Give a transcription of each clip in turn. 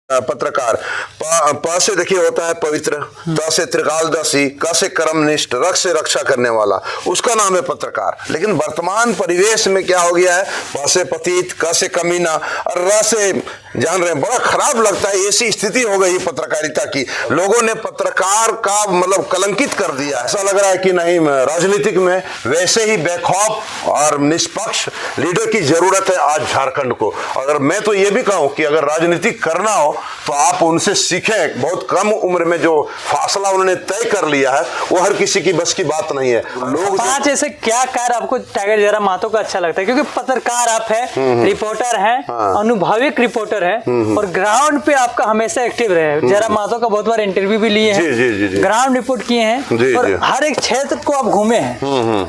पत्रकार। प से देखिए होता है पवित्र, त से त्रिकालदर्शी, क से कर्मनिष्ठ, रख से रक्षा करने वाला, उसका नाम है पत्रकार। लेकिन वर्तमान परिवेश में क्या हो गया है, प से पतित, क से कमीना और र से जान रहे हैं, बड़ा खराब लगता है। ऐसी स्थिति हो गई पत्रकारिता की, लोगों ने पत्रकार का मतलब कलंकित कर दिया। ऐसा लग रहा है कि नहीं, राजनीतिक में वैसे ही बेखौफ और निष्पक्ष लीडर की जरूरत है आज झारखंड को। अगर मैं तो ये भी कहूं कि अगर राजनीति करना हो तो आप उनसे सीखें। बहुत कम उम्र में जो फासला उन्होंने तय कर लिया है वो हर किसी की बस की बात नहीं है। लोग 5 ऐसे क्या कार्य आपको टाइगर जयराम महतो का अच्छा लगता है? क्योंकि पत्रकार आप हैं, रिपोर्टर हैं, अनुभविक रिपोर्टर हैं और ग्राउंड पे आपका हमेशा एक्टिव रहे। जयराम महतो का बहुत बार इंटरव्यू भी लिए हैं, ग्राउंड रिपोर्ट किए हैं और हर एक क्षेत्र को आप घूमे हैं।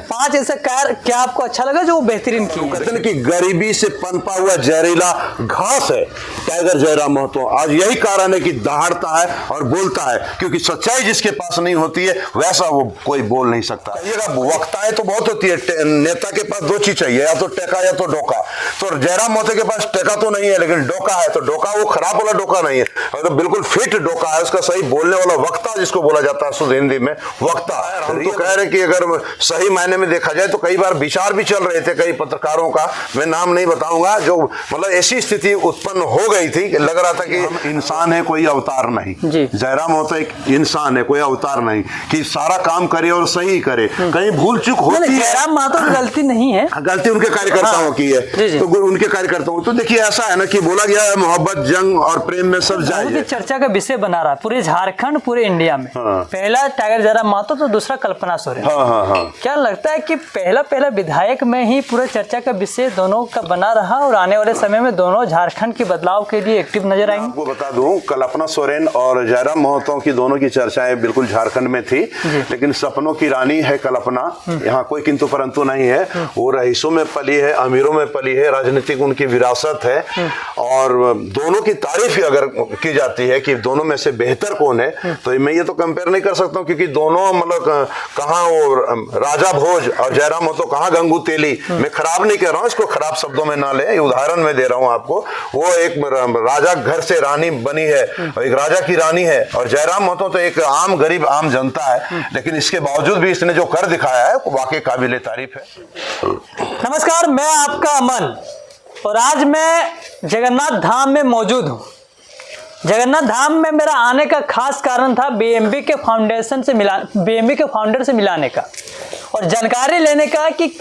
5 ऐसे कार्य क्या आपको अच्छा लगा जो बेहतरीन किए? कहते हैं कि गरीबी से पनपा हुआ जहरीला घास है टाइगर जयराम महतो। आज यही कारण है कि दहाड़ता है और बोलता है, क्योंकि सच्चाई जिसके पास नहीं होती है वैसा वो कोई बोल नहीं सकता। वक्ताएं तो बहुत होती है, नेता के पास 2 चीज चाहिए, या तो टेका या तो डोका। तो जयराम महतो के पास टेका तो नहीं है लेकिन डोका है। तो डोका वो खराब वाला डोका नहीं है, तो बिल्कुल फिट डोका है, उसका सही बोलने वाला वक्ता जिसको बोला जाता है शुद्ध हिंदी में वक्ता। हम तो कह रहे कि अगर सही मायने में देखा जाए तो कई बार विचार भी चल रहे थे कई पत्रकारों का, मैं नाम नहीं बताऊंगा, जो मतलब ऐसी स्थिति उत्पन्न हो गई थी कि लग रहा था कि हम इंसान है, कोई अवतार नहीं। जयराम महतो एक इंसान है, कोई अवतार नहीं कि सारा काम करे और सही करे। कहीं भूल चूक होती है, जयराम महतो की गलती नहीं है, गलती उनके कार्यकर्ताओं की है। तो उनके कार्यकर्ताओं तो देखिए ऐसा है ना कि बोला गया है मोहब्बत, जंग और प्रेम में सब जायज है। चर्चा का विषय बना रहा है पूरे झारखंड, पूरे इंडिया में। पहला टाइगर जयराम महतो तो दूसरा कल्पना सोरेन। क्या लगता है कि पहला विधायक में ही पूरे चर्चा का विषय दोनों का बना रहा और आने वाले समय में दोनों झारखंड के बदलाव के लिए एक्टिव नजर आएंगे? आपको बता दूं, कल्पना सोरेन और जयराम महतो की दोनों की चर्चाएं बिल्कुल झारखंड में थी, लेकिन सपनों की रानी है कल्पना। यहाँ कोई किंतु परंतु नहीं है। वो रईसों में पली है, अमीरों में पली है, राजनीतिक उनकी विरासत है। और दोनों की तारीफ अगर की जाती है कि दोनों में से बेहतर कौन है, तो मैं ये तो कंपेयर नहीं कर सकता हूँ, क्योंकि दोनों मतलब कहाँ वो राजा भोज और जयराम महतो कहाँ गंगू तेली। मैं खराब नहीं कह रहा हूँ, इसको खराब शब्दों में ना ले, उदाहरण में दे रहा हूँ आपको। वो एक राजा घर से रानी बनी है और एक राजा की रानी है, और जयराम महतो तो एक आम गरीब आम जनता है, लेकिन इसके बावजूद भी इसने जो कर दिखाया है वो वाकई काबिले तारीफ है। नमस्कार, मैं आपका अमन और आज मैं जगन्नाथ धाम में मौजूद हूँ। जगन्नाथ धाम में मेरा आने का खास कारण था बीएमबी के फाउंडर से मिलाने का और जानकारी लेने का कि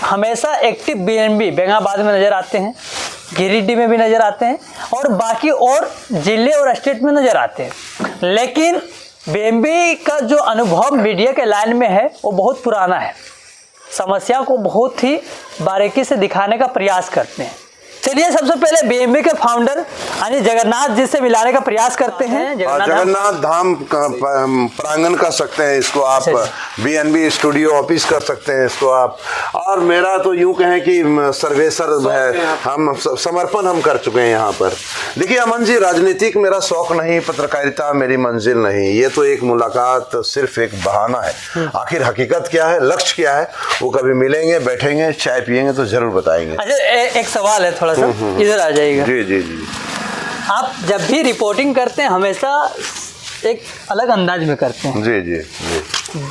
हमेशा एक्टिव बीएमबी बेंगाबाद में नजर आते हैं, गिरिडीह में भी नजर आते हैं और बाकी और जिले और स्टेट में नजर आते हैं। लेकिन बीएमबी का जो अनुभव मीडिया के लाइन में है वो बहुत पुराना है, समस्या को बहुत ही बारीकी से दिखाने का प्रयास करते हैं। चलिए सबसे पहले बीएमबी के फाउंडर यानी जगन्नाथ जी से मिलाने का प्रयास करते हैं। जगन्नाथ धाम प्रांगण कर सकते हैं इसको आप, बीएनबी स्टूडियो ऑफिस कर सकते हैं इसको आप। और मेरा तो यूं कहें कि सर्वेसर है, हम समर्पण हम कर चुके हैं यहाँ पर। देखिए अमन जी, राजनीतिक मेरा शौक नहीं, पत्रकारिता मेरी मंजिल नहीं। ये तो एक मुलाकात सिर्फ एक बहाना है। आखिर हकीकत क्या है, लक्ष्य क्या है, वो कभी मिलेंगे, बैठेंगे, चाय पियेंगे तो जरूर बताएंगे। अच्छा, एक सवाल है, थोड़ा सा इधर आ जाइएगा। जी जी जी। आप जब भी रिपोर्टिंग करते हैं हमेशा एक अलग अंदाज में करते हैं। जी जी जी।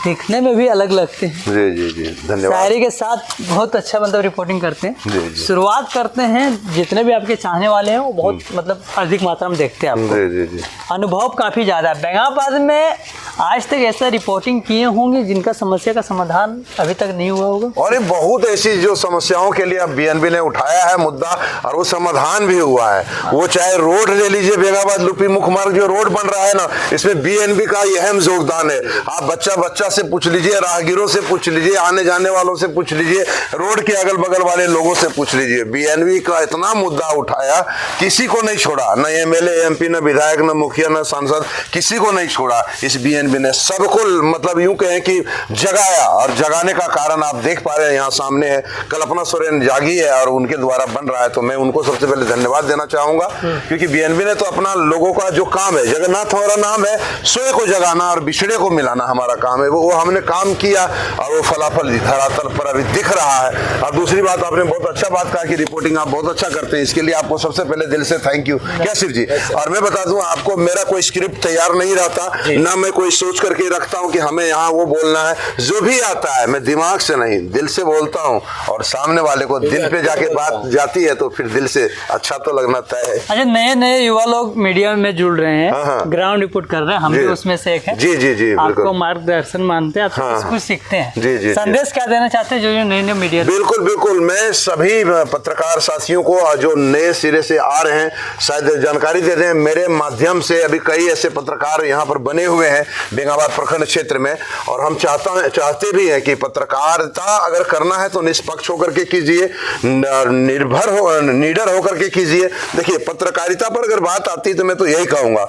दिखने में भी अलग लगते हैं। जी जी जी, धन्यवाद। शायरी के साथ बहुत अच्छा मतलब रिपोर्टिंग करते हैं। जी जी। शुरुआत करते हैं, जितने भी आपके चाहने वाले हैं वो बहुत मतलब अधिक मात्रा में देखते हैं आपको। जी जी जी। अनुभव काफी ज्यादा है। बेंगाबाद में आज तक ऐसा रिपोर्टिंग किए होंगे जिनका समस्या का समाधान अभी तक नहीं हुआ होगा? और ये बहुत ऐसी जो समस्याओं के लिए अब बीएनबी ने उठाया है मुद्दा और वो समाधान भी हुआ है। वो चाहे रोड ले लीजिए, बेंगाबाद लुपी मुख्य मार्ग जो रोड बन रहा है ना, इसमें बीएनबी का अहम योगदान है। आप बच्चा से पूछ लीजिए, राहगीरों से पूछ लीजिए, आने जाने वालों से पूछ लीजिए, रोड के अगल बगल वाले लोगों से पूछ लीजिए। बीएनबी का इतना मुद्दा उठाया, किसी को नहीं छोड़ा, न एमएलए एमपी, न विधायक, न मुखिया, न सांसद, किसी को नहीं छोड़ा। इस बीएनबी बीएनबी ने सबको मतलब यूं कहें कि जगाया, और जगाने का कारण आप देख पा रहे हैं यहाँ सामने है, कल्पना सोरेन जागी है और उनके द्वारा बन रहा है। तो मैं उनको सबसे पहले धन्यवाद देना चाहूंगा, क्योंकि बीएनबी ने तो अपना लोगों का जो काम है, जगन्नाथ हमारा नाम है, सोए को जगाना और बिछड़े को मिलाना हमारा काम है, वो हमने काम किया और वो फलाफल धरातल पर अभी दिख रहा है। और दूसरी बात, आपने बहुत अच्छा बात कहा कि रिपोर्टिंग आप बहुत अच्छा करते हैं, इसके लिए आपको सबसे पहले दिल से थैंक यू। क्या शिव जी? और मैं बता दूं आपको, मेरा कोई स्क्रिप्ट तैयार नहीं रहता, ना मैं कोई सोच करके रखता हूं कि हमें यहाँ वो बोलना है। जो भी आता है मैं दिमाग से नहीं, दिल से बोलता हूं, और सामने वाले को दिल पे जाके बात जाती है तो फिर दिल से अच्छा तो लगना तय है। अच्छा, नए नए युवा लोग मीडिया में जुड़ रहे हैं, ग्राउंड रिपोर्ट कर रहे हैं, हम भी उसमें से एक है। जी जी जी, आपको मार्गदर्शन मानते हैं, आप कुछ सीखते हैं। जी जी, संदेश क्या देना चाहते हैं जो नए नए मीडिया? बिल्कुल बिल्कुल, मैं सभी पत्रकार साथियों को जो नए सिरे से आ रहे हैं शायद जानकारी दे दें मेरे माध्यम से। अभी कई ऐसे पत्रकार यहाँ पर बने हुए हैं बेंगाबाद प्रखंड क्षेत्र में, और हम चाहते भी हैं कि पत्रकारिता अगर करना है तो निष्पक्ष होकर के कीजिए, निडर होकर के कीजिए। देखिए, पत्रकारिता पर अगर बात आती है तो मैं तो यही कहूंगा,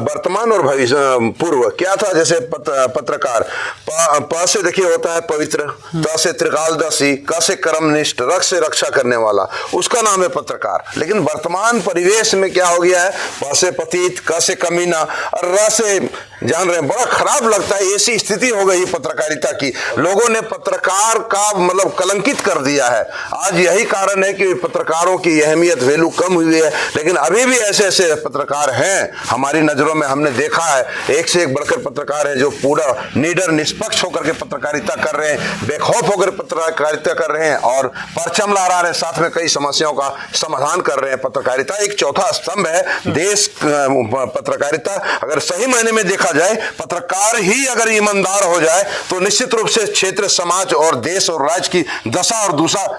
वर्तमान और भविष्य पूर्व क्या था। जैसे पत्रकार प से देखिए होता है पवित्र, त से त्रिकालदर्शी, क से कर्मनिष्ठ, रख से रक्षा करने वाला, उसका नाम है पत्रकार। लेकिन वर्तमान परिवेश में क्या हो गया है, प से पतित, क से कमीना और र से जान रहे हैं, बड़ा खराब लगता है। ऐसी स्थिति हो गई पत्रकारिता की, लोगों ने पत्रकार का मतलब कलंकित कर दिया है। आज यही कारण है कि पत्रकारों की अहमियत वैल्यू कम हुई है। लेकिन अभी भी ऐसे ऐसे पत्रकार हैं हमारी नजरों में, हमने देखा है एक से एक बढ़कर पत्रकार है जो पूरा निडर निष्पक्ष होकर के पत्रकारिता कर रहे हैं, बेखौफ होकर पत्रकारिता कर रहे हैं और परचम लहरा रहे हैं, साथ में कई समस्याओं का समाधान कर रहे हैं। पत्रकारिता एक चौथा स्तंभ है देश। पत्रकारिता अगर सही मायने में देखा जाए, पत्रकार ही अगर ईमानदार हो जाए तो निश्चित रूप से क्षेत्र, समाज और देश और राज्य की दशा और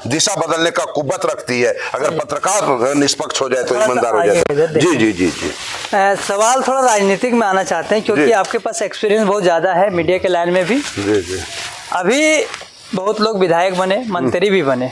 दिशा बदलने का कुव्वत रखती है। अगर पत्रकार निष्पक्ष हो जाए तो ईमानदार हो जाए। जी जी जी जी। सवाल थोड़ा राजनीतिक में आना चाहते हैं, क्योंकि आपके पास एक्सपीरियंस बहुत ज्यादा है मीडिया के लाइन में भी। जी जी। अभी बहुत लोग विधायक बने, मंत्री भी बने,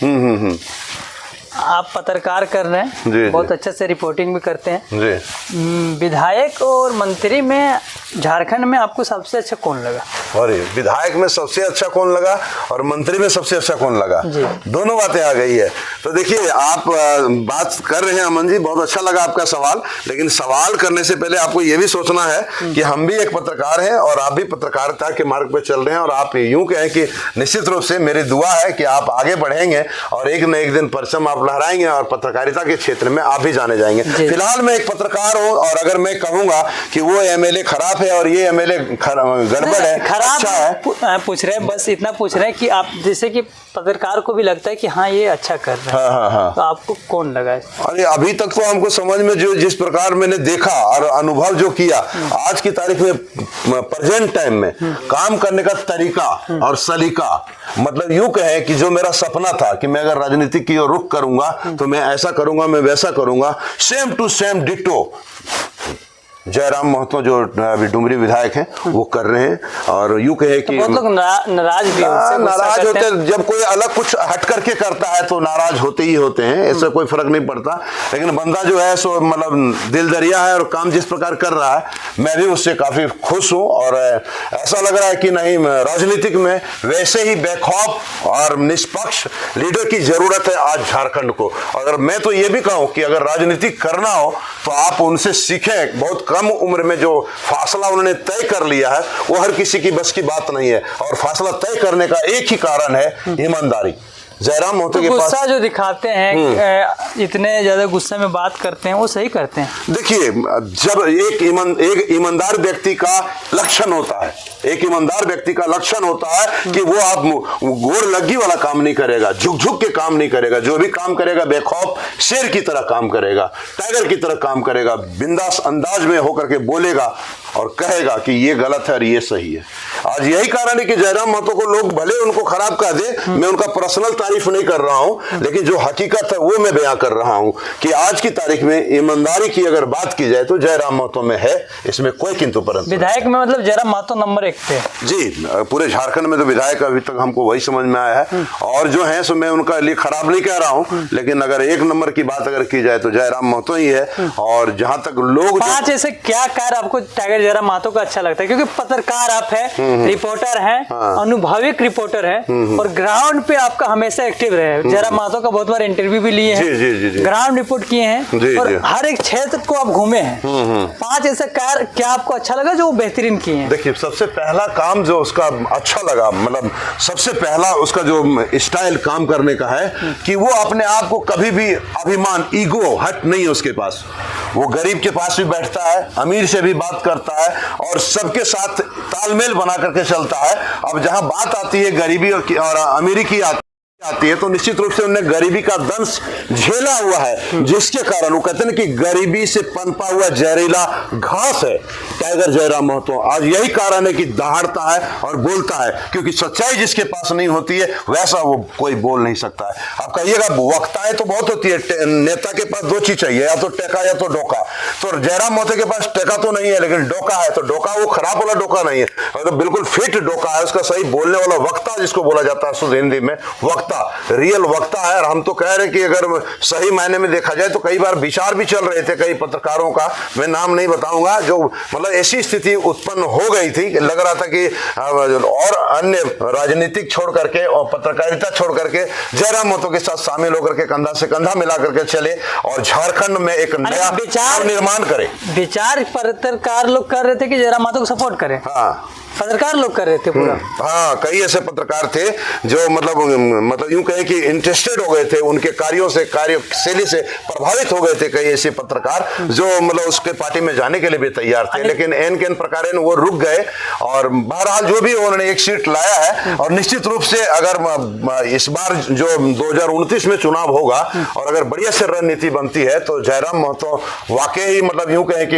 आप पत्रकार कर रहे हैं, जी, बहुत जी। अच्छे से रिपोर्टिंग भी करते हैं जी। विधायक और मंत्री में झारखंड में आपको सबसे अच्छा कौन लगा? अरे, विधायक में सबसे अच्छा कौन लगा और मंत्री में सबसे अच्छा कौन लगा, दोनों बातें आ गई है। तो देखिए, आप बात कर रहे हैं अमन जी, बहुत अच्छा लगा आपका सवाल। लेकिन सवाल करने से पहले आपको ये भी सोचना है कि हम भी एक पत्रकार हैं और आप भी पत्रकारिता के मार्ग पे चल रहे हैं, और आप यूं कहें कि निश्चित रूप से मेरी दुआ है कि आप आगे बढ़ेंगे और एक न एक दिन परचम आप लहराएंगे और पत्रकारिता के क्षेत्र में आप भी जाने जाएंगे। फिलहाल मैं एक पत्रकार हूँ, और अगर मैं कहूंगा कि वो एमएलए खराब है और ये एमएलए गड़बड़ है, खराब अच्छा है, पूछ रहे हैं, बस इतना पूछ रहे हैं कि आप जैसे कि पत्रकार को भी लगता है कि हाँ ये अच्छा कर रहा है, हाँ। तो आपको कौन लगा है? अरे, अभी तक तो हमको समझ में जो जिस प्रकार मैंने देखा और अनुभव जो किया, आज की तारीख में प्रेजेंट टाइम में काम करने का तरीका और सलीका, मतलब यूं कहें कि जो मेरा सपना था कि मैं अगर राजनीति की ओर रुख करूंगा तो मैं ऐसा करूंगा, मैं वैसा करूंगा, same to same ditto Jairam Mahato जो अभी डुमरी विधायक हैं वो कर रहे हैं। और यूं कहे कि बहुत लोग नाराज भी नाराज होते हैं। जब कोई अलग कुछ हट करके करता है तो नाराज होते ही होते हैं, ऐसा कोई फर्क नहीं पड़ता। लेकिन बंदा जो है सो मतलब दिल दरिया है और काम जिस प्रकार कर रहा है, मैं भी उससे काफी खुश हूं। और ऐसा लग रहा है कि नहीं, राजनीतिक में वैसे ही बेखौफ और निष्पक्ष लीडर की जरूरत है आज झारखंड को। अगर मैं तो ये भी कहूं कि अगर राजनीति करना हो तो आप उनसे सीखें। बहुत कम उम्र में जो फासला उन्होंने तय कर लिया है वो हर किसी की बस की बात नहीं है, और फासला तय करने का एक ही कारण है, ईमानदारी। जयराम महतो के पास गुस्सा जो दिखाते हैं, इतने ज्यादा गुस्से में बात करते हैं, वो सही करते हैं? देखिए, जब एक ईमानदार व्यक्ति का लक्षण होता है, एक ईमानदार व्यक्ति का लक्षण होता है कि वो आप गोड़ लग्गी वाला काम नहीं करेगा, झुक झुक के काम नहीं करेगा, जो भी काम करेगा बेखौफ शेर की तरह काम करेगा, टाइगर की तरह काम करेगा, बिंदास अंदाज में होकर के बोलेगा और कहेगा कि ये गलत है और ये सही है। आज यही कारण है कि जयराम महतो को लोग भले उनको खराब कह दे, मैं उनका पर्सनल तारीफ नहीं कर रहा हूं, लेकिन जो हकीकत है वो मैं बयां कर रहा हूं कि आज की तारीख में ईमानदारी की अगर बात की जाए तो जयराम महतो में है, इसमें कोई किंतु परंतु। विधायक में मतलब जयराम महतो नंबर 1 पे जी, पूरे झारखंड में तो विधायक अभी तक हमको वही समझ में आया है, और जो है सो मैं उनका लिए खराब नहीं कह रहा हूं, लेकिन अगर 1 नंबर की बात अगर की जाए तो जयराम महतो ही है। और जहां तक लोग 5 ऐसे क्या कार्य आपको टाइगर जयराम महतो का अच्छा लगता है? क्योंकि पत्रकार आप है, रिपोर्टर है, अनुभविक रिपोर्टर है, और ग्राउंड पे आपका हमेशा एक्टिव रहे। जयराम महतो का बहुत बार इंटरव्यू भी लिए हैं, ग्राउंड रिपोर्ट किए हैं, और हर एक क्षेत्र को आप घूमे हैं। 5 ऐसे कार्य क्या आपको अच्छा लगा जो बेहतरीन किए हैं? देखिए, सबसे पहला काम जो उसका अच्छा लगा, मतलब सबसे पहला उसका जो स्टाइल काम करने का है कि वो अपने आप को कभी भी अभिमान, ईगो हट नहीं है उसके पास। वो गरीब के पास भी बैठता है, अमीर से भी बात करता है, और सबके साथ तालमेल बना करके चलता है। अब जहां बात आती है गरीबी और अमीरी की आती है तो निश्चित रूप से उन्हें गरीबी का दंश झेला हुआ है, जिसके कारण वो कहते हैं कि गरीबी से पनपा हुआ जहरीला घास है टाइगर जयराम महतो। आज यही कारण है कि दहाड़ता है और बोलता है, क्योंकि सच्चाई जिसके पास नहीं होती है वैसा वो कोई बोल नहीं सकता है। आप कहिएगा वक्ताएं तो बहुत होती है, नेता के पास 2 चीज चाहिए, या तो टेका या तो डोका। तो जयराम महतो के पास टेका तो नहीं है, लेकिन डोका है। तो डोका वो खराब वाला डोका नहीं है, और बिल्कुल फिट डोका है, उसका सही बोलने वाला वक्ता जिसको बोला जाता है शुद्ध हिंदी में, वक्ता, रियल वक्ता है। और हम तो कह रहे हैं कि अगर सही मायने में देखा जाए तो कई बार विचार भी चल रहे थे कई पत्रकारों का, मैं नाम नहीं बताऊंगा, जो मतलब ऐसी स्थिति उत्पन्न हो गई थी कि लग रहा था कि और अन्य राजनीतिक छोड़ करके और पत्रकारिता छोड़ करके जयराम महतो के साथ शामिल होकर के कंधा से कंधा मिला करके चले और झारखंड में एक नया विचार निर्माण करे। विचार पत्रकार लोग कर रहे थे कि जयराम महतो को सपोर्ट करें। हाँ, पत्रकार लोग कर रहे थे पूरा। हाँ, कई ऐसे पत्रकार थे जो मतलब यूं कहें कि इंटरेस्टेड हो गए थे, उनके कार्यों से, कार्यशैली से प्रभावित हो गए थे। कई ऐसे पत्रकार जो मतलब उसके पार्टी में जाने के लिए भी तैयार थे, लेकिन एन के प्रकार वो रुक गए। और बहरहाल जो भी उन्होंने 1 सीट लाया है, और निश्चित रूप से अगर इस बार जो 2029 में चुनाव होगा और अगर बढ़िया से रणनीति बनती है तो जयराम महतो वाकई मतलब यूं कहें कि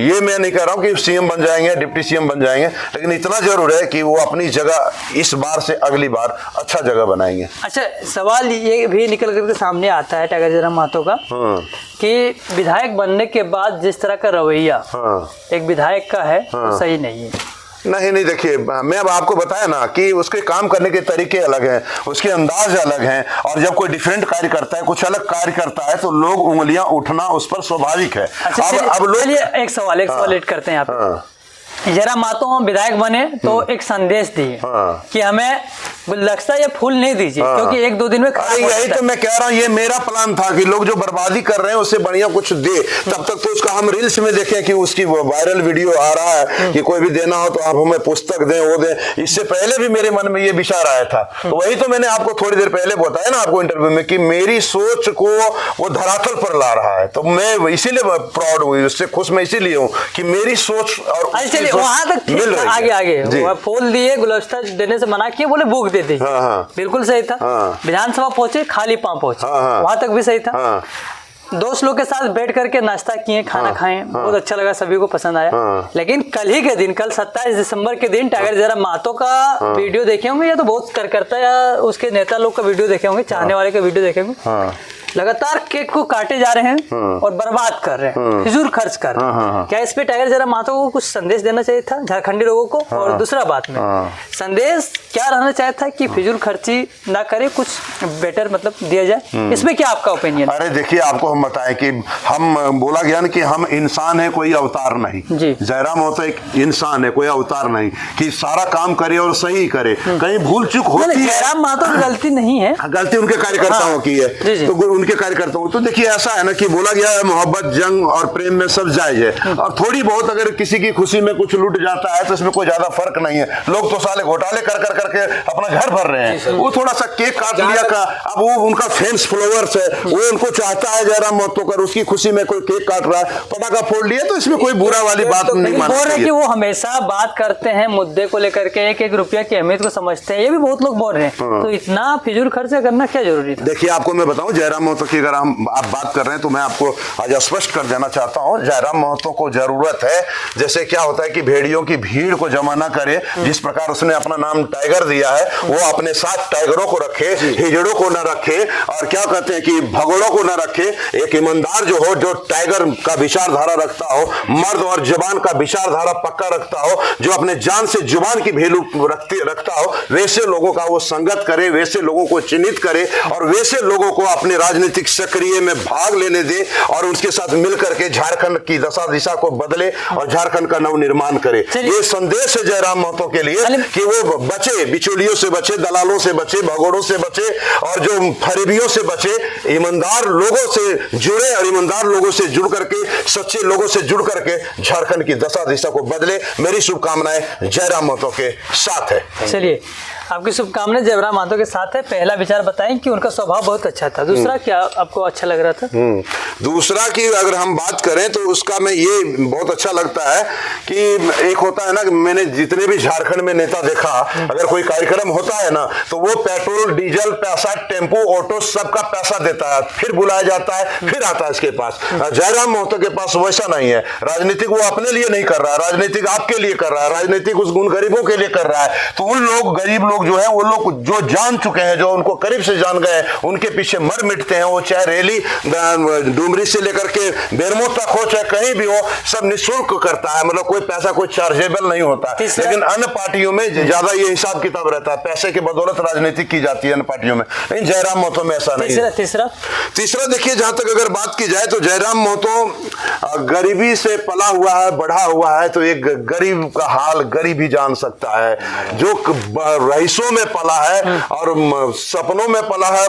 ये मैं नहीं कह रहा हूं कि सीएम बन जाएंगे, डिप्टी सीएम बन जाएंगे, लेकिन इतना जरूर है कि वो अपनी जगह इस बार से अगली बार अच्छा जगह बनाएंगे। अच्छा, सवाल ये भी निकल करके सामने आता है टाइगर जयराम महतो का कि विधायक बनने के बाद जिस तरह का रवैया एक विधायक का है वो सही नहीं है। नहीं, देखिए, मैं अब आपको बताया ना कि उसके काम करने के तरीके अलग हैं, उसके अंदाज अलग हैं, और जब कोई डिफरेंट कार्य करता है, कुछ अलग कार्य करता है, तो लोग उंगलियां उठना उस पर स्वाभाविक है। अच्छा, अब लोग एक सवाल ऐड करते हैं यहाँ पे। जयराम महतो हम विधायक बने तो एक संदेश दिए कि हमें गुलदस्ता या फूल नहीं दीजिए, क्योंकि 1-2 दिन में यही तो मैं कह रहा हूँ, ये मेरा प्लान था कि लोग जो बर्बादी कर रहे हैं उससे बढ़िया कुछ दे। तब तक तो उसका हम रील्स में देखें कि उसकी वायरल वीडियो आ रहा है कि कोई भी देना हो तो आप हमें पुस्तक दें, वो दें। इससे पहले भी मेरे मन में ये विचार आया था, तो वही तो मैंने आपको थोड़ी देर पहले बताया ना आपको इंटरव्यू में कि मेरी सोच को वो धरातल पर ला रहा है। तो मैं इसीलिए प्राउड हुई, उससे खुश मैं इसीलिए हूँ कि मेरी सोच और वहां तक आगे फूल दिए, गुलदस्ता देने से मना किए, बोले बुक दे दी। बिल्कुल सही था। विधानसभा पहुंचे, खाली पांव पहुंचे, वहां तक भी सही था। दोस्त लोग के साथ बैठ करके नाश्ता किए, खाना खाएं, बहुत अच्छा लगा, सभी को पसंद आया। लेकिन कल ही के दिन, कल 27 दिसंबर के दिन टाइगर जयराम महतो का वीडियो देखे होंगे, या तो बहुत कार्यकर्ता या उसके नेता लोग का वीडियो देखे होंगे, चाहने वाले का वीडियो देखे होंगे, लगातार केक को काटे जा रहे हैं और बर्बाद कर रहे हैं, फिजूल खर्च कर रहे हैं। क्या इस पे टाइगर जयराम महतो को कुछ संदेश देना चाहिए था झारखंडी लोगों को? और दूसरा बात में संदेश क्या रहना चाहिए था कि फिजूल खर्ची ना करे, कुछ बेटर मतलब दिया जाए, इसमें क्या आपका ओपिनियन? अरे देखिए, आपको हम बताएं कि हम बोला गया ना कि हम इंसान है, कोई अवतार नहीं। जयराम महतो एक इंसान है, कोई अवतार नहीं कि सारा काम करे और सही करे, कहीं भूल चूक होती है। जयराम महतो की गलती नहीं है, गलती उनके कार्यकर्ताओं की है, तो उनके कार्यकर्ताओं। तो देखिए, ऐसा है ना कि बोला गया है मोहब्बत, जंग और प्रेम में सब जायज है, और थोड़ी बहुत अगर किसी की खुशी में कुछ लूट जाता है तो इसमें कोई ज्यादा फर्क नहीं है। लोग तो साले घोटाले कर कर करके अपना घर भर रहे हैं, वो थोड़ा सा केक काट लिया का, अब वो उनका फैंस फॉलोअर्स है, वो उनको चाहता है जयराम महतो कर, उसकी खुशी में कोई केक काट रहा है, पटाखा फोड़ लिया, तो इसमें कोई बुरा वाली बात नहीं मानते। बोल रहे कि वो हमेशा बात करते हैं मुद्दे को लेकर के, 1-1 रुपया की अहमियत को समझते हैं, ये भी बहुत लोग बोल रहे हैं। तो इतना फिजूल खर्च करना क्या जरूरी था? देखिए, आपको मैं बताऊं, जयराम महतो की अगर आप बात कर रहे हैं तो मैं आपको आज स्पष्ट कर देना चाहता हूं, जयराम महतो को जरूरत है, जैसे क्या होता है कि भेड़ियों की भीड़ को जमा ना करे, जिस प्रकार उसने अपना नाम टाइगर दिया है, वो अपने साथ टाइगरों को रखे, हिजड़ों को न रखे, और क्या कहते हैं कि भगोड़ों को न रखे। एक ईमानदार जो हो, जो टाइगर का विचारधारा रखता हो, मर्द और जबान का विचारधारा पक्का रखता हो, जो अपने जान से जुबान की वैल्यू रखता हो, वैसे लोगों का वो संगत करे, वैसे लोगों को चिन्हित करे और वैसे लोगों को अपने राजनीतिक सक्रिय में भाग लेने दे और उसके साथ मिलकर के झारखंड की दशा दिशा को बदले और झारखंड का नवनिर्माण करे। ये संदेश है जयराम महतो के लिए कि वो बचे, बिचौलियों से बचे, दलालों से बचे, भगोड़ों से बचे और जो फरेबियों से बचे, ईमानदार लोगों से जुड़े और ईमानदार लोगों से जुड़ करके, सच्चे लोगों से जुड़ करके झारखंड की दशा दिशा को बदले। मेरी शुभकामनाएं जयराम महतो के साथ है। चलिए, आपकी शुभकामनाएं जयराम महतो के साथ है। पहला विचार बताएं कि उनका स्वभाव बहुत अच्छा था। दूसरा क्या आपको अच्छा लग रहा था? दूसरा की अगर हम बात करें तो उसका में ये बहुत अच्छा लगता है कि एक होता है ना, मैंने जितने भी झारखंड में नेता देखा, अगर कोई कार्यक्रम होता है ना तो वो पेट्रोल, डीजल, पैसा, टेम्पो, ऑटो सबका पैसा देता है, फिर बुलाया जाता है, फिर आता है इसके पास। जयराम महतो के पास वैसा नहीं है। राजनीतिक वो अपने लिए नहीं कर रहा है, राजनीतिक आपके लिए कर रहा है, राजनीतिक उस उन गरीबों के लिए कर रहा है। तो उन लोग, गरीब लोग जो है, वो लोग जो जान चुके हैं, जो उनको करीब से जान गए, उनके पीछे मर मिटते हैं। वो चाहे रैली डुमरी से लेकर के बेरमो तक हो, चाहे कहीं भी हो, सब निःशुल्क करता है, मतलब कोई पैसा कोई चार्जेबल नहीं होता। लेकिन अन्य पार्टियों में ज्यादा ये हिसाब किताब रहता है, पैसे की बदौलत राजनीति की जाती है अन्य पार्टियों में, लेकिन जयराम महतो में ऐसा नहीं है। तीसरा देखिए, जहां तक अगर बात की जाए तो जयराम महतो गरीबी से पला हुआ है, बढ़ा हुआ है, तो एक गरीब का हाल गरीब ही जान सकता है। जो रईसों में पला है और सपनों में पला है,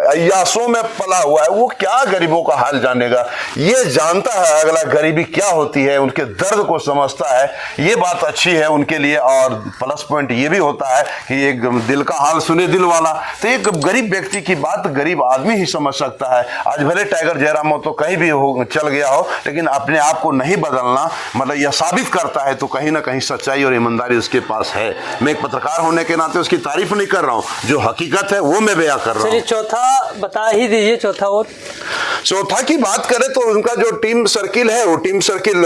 अय्यासों में पला हुआ है, वो क्या गरीबों का हाल जानेगा? ये जानता है अगला गरीबी क्या होती है, उनके दर्द को समझता है। ये बात अच्छी है उनके लिए। और प्लस पॉइंट ये भी होता है कि एक दिल का हाल सुने दिल वाला, तो एक गरीब व्यक्ति की बात गरीब आदमी ही समझ सकता है। आज भले टाइगर जयराम महतो कहीं भी हो, चल गया हो, लेकिन अपने आप को नहीं बदलना, मतलब यह साबित करता है तो कहीं ना कहीं सच्चाई और ईमानदारी उसके पास है। मैं एक पत्रकार होने के नाते उसकी तारीफ नहीं कर रहा हूं, जो हकीकत है वो मैं बयां कर रहा हूं। चौथा बता ही दीजिए। चौथा की बात करें तो उनका जो टीम सर्किल है, वो टीम सर्किल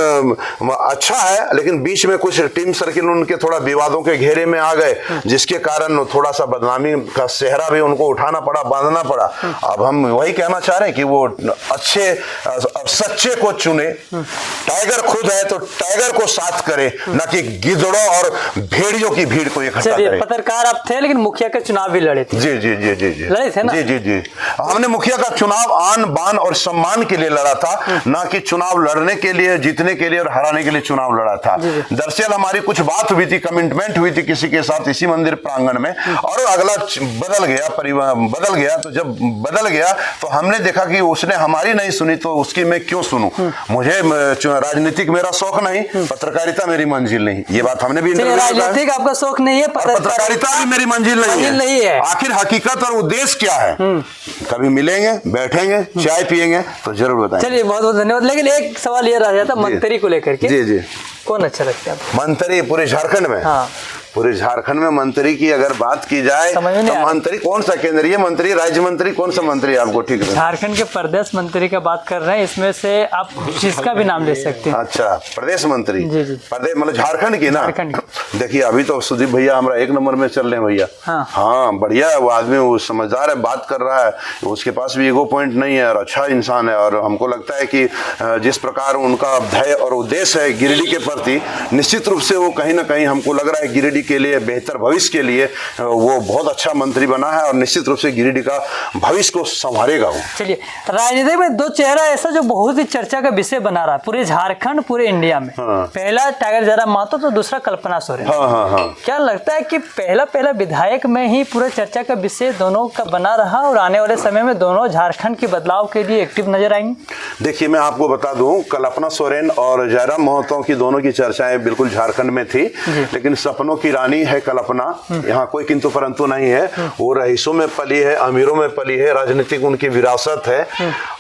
अच्छा है, लेकिन बीच में कुछ टीम सर्किल उनके थोड़ा विवादों के घेरे में आ गए, जिसके कारण थोड़ा सा बदनामी का सेहरा भी उनको उठाना पड़ा, बांधना पड़ा। अब हम वही कहना चाह रहे हैं कि वो अच्छे सच्चे को चुने। टाइगर खुद है तो टाइगर को साथ करे, न कि गिद्धड़ों और भेड़ियों की भीड़ को इकट्ठा करे। पत्रकार आप थे, लेकिन मुखिया के चुनाव भी लड़े थे। जी जी जी जी जी लड़े थे ना? जी जी जी। हमने मुखिया का चुनाव आन बान और सम्मान के लिए लड़ा था, ना कि चुनाव लड़ने के लिए, जीतने के लिए और हराने के लिए चुनाव लड़ा था। दरअसल हमारी कुछ बात हुई थी, कमिटमेंट हुई थी किसी के साथ इसी मंदिर प्रांगण में, और अगला बदल गया, परिवार बदल गया। तो जब बदल गया तो हमने देखा कि उसने हमारी नहीं सुनी, तो उसकी मैं क्यों सुनूं? मुझे राजनीतिक मेरा शौक नहीं, पत्रकारिता मेरी मंजिल नहीं। ये बात हमने भी राजनीतिक आपका शौक नहीं है, पत्रकारिता भी मेरी मंजिल नहीं है। आखिर हकीकत और उद्देश्य क्या है? कभी मिलेंगे, बैठेंगे, चाय पिएंगे तो जरूर बताएंगे। चलिए, बहुत बहुत धन्यवाद। लेकिन एक सवाल ये रह जाता मंत्री को लेकर के। जी जी। कौन अच्छा लगता है? मंत्री पूरे झारखंड में? हाँ, पूरे झारखंड में मंत्री की अगर बात की जाए तो मंत्री कौन सा, केंद्रीय मंत्री, राज्य मंत्री, कौन सा मंत्री आपको ठीक है? झारखंड के प्रदेश मंत्री का बात कर रहे हैं, इसमें से आप जिसका भी नाम ले सकते हैं। अच्छा, प्रदेश मंत्री। जी जी। प्रदेश मतलब झारखंड की ना? झारखंड। देखिए, अभी तो सुदीप भैया हमारा एक नंबर में चल रहे हैं भैया। हाँ, बढ़िया है वो आदमी, वो समझदार है, बात कर रहा है, उसके पास भी ईगो पॉइंट नहीं है और अच्छा इंसान है। और हमको लगता है कि जिस प्रकार उनका ध्येय और उद्देश्य है गिरिडीह के प्रति, निश्चित रूप से वो कहीं ना कहीं हमको लग रहा है गिरिडीह के लिए, बेहतर भविष्य के लिए वो बहुत अच्छा मंत्री बना है और निश्चित रूप से गिरिडीह का भविष्य को संभालेगा वो। चलिए, राजनीति में दो चेहरा ऐसा जो बहुत ही चर्चा का विषय बना रहा है पूरे झारखंड, पूरे इंडिया में। पहला टाइगर जयराम महतो, तो दूसरा कल्पना सोरेन। क्या लगता है कि पहला विधायक में ही पूरा चर्चा का विषय दोनों का बना रहा और आने वाले समय में दोनों झारखंड के बदलाव के लिए एक्टिव नजर आएंगे? देखिए, मैं आपको बता दूं, कल्पना सोरेन और जयराम महतो की दोनों की चर्चाएं बिल्कुल झारखंड में थी, लेकिन सपनों की रानी है कल्पना, यहाँ कोई किंतु परंतु नहीं है। वो रईसों में पली है, अमीरों में पली है, राजनीतिक उनकी विरासत है।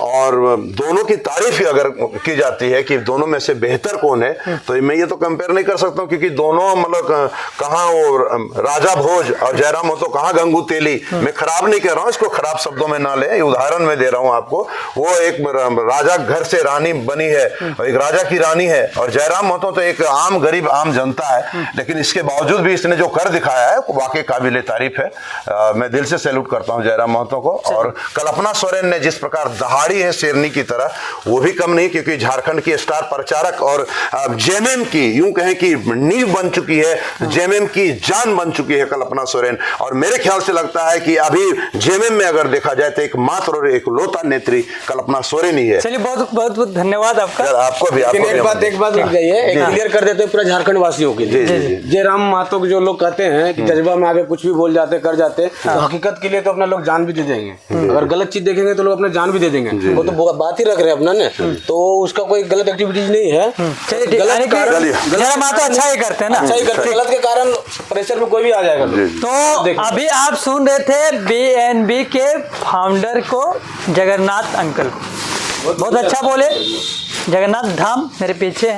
और दोनों की तारीफ ही अगर की जाती है कि दोनों में से बेहतर कौन है, तो मैं ये तो कंपेयर नहीं कर सकता हूँ, क्योंकि दोनों मतलब कहाँ वो राजा भोज और जयराम हो तो कहाँ गंगू तेली। मैं खराब नहीं कह रहा हूँ, इसको खराब शब्दों में ना ले, उदाहरण में दे रहा हूँ आपको। वो एक राजा घर से रानी बनी है, एक राजा की रानी है, और जयराम महतो तो एक आम गरीब आम जनता है। लेकिन इसके बावजूद भी इसने जो कर दिखाया है वाकई काबिल तारीफ है। मैं दिल से सैल्यूट करता हूं जयराम महतो को। और कल्पना सोरेन ने जिस प्रकार दहाड़ी है शेरनी की तरह, वो भी कम नहीं, क्योंकि झारखंड की स्टार प्रचारक और जेएमएम की यूं कहें कि नींव बन चुकी है, जेएमएम की जान बन चुकी है कल्पना सोरेन। और मेरे ख्याल से लगता है कि अभी जेएमएम में अगर देखा जाए तो एकमात्र और एकलौता नेत्री कल्पना सोरेन ही है। चलिए, बहुत बहुत धन्यवाद आपका। आपको भी एक बात लिख जाइए, क्लियर कर देते हैं पूरा झारखंड वासियों के लिए। जयराम महतो के जो लोग कहते हैं कि जज्बा में आगे कुछ भी बोल जाते कर जाते, तो हकीकत के लिए तो अपना लोग जान भी दे देंगे। अगर गलत चीज देखेंगे तो लोग अपना जान भी दे देंगे। वो तो बात ही रख रहे हैं अपना ने, तो उसका कोई गलत एक्टिविटीज नहीं है। जयराम महतो अच्छा ही करते हैं ना, अच्छा ही करते, गलत के कारण प्रेशर में कोई भी आ जाएगा। तो अभी आप सुन रहे थे बीएनबी के फाउंडर को, जगन्नाथ अंकल। बहुत अच्छा बोले। जगन्नाथ धाम मेरे पीछे है।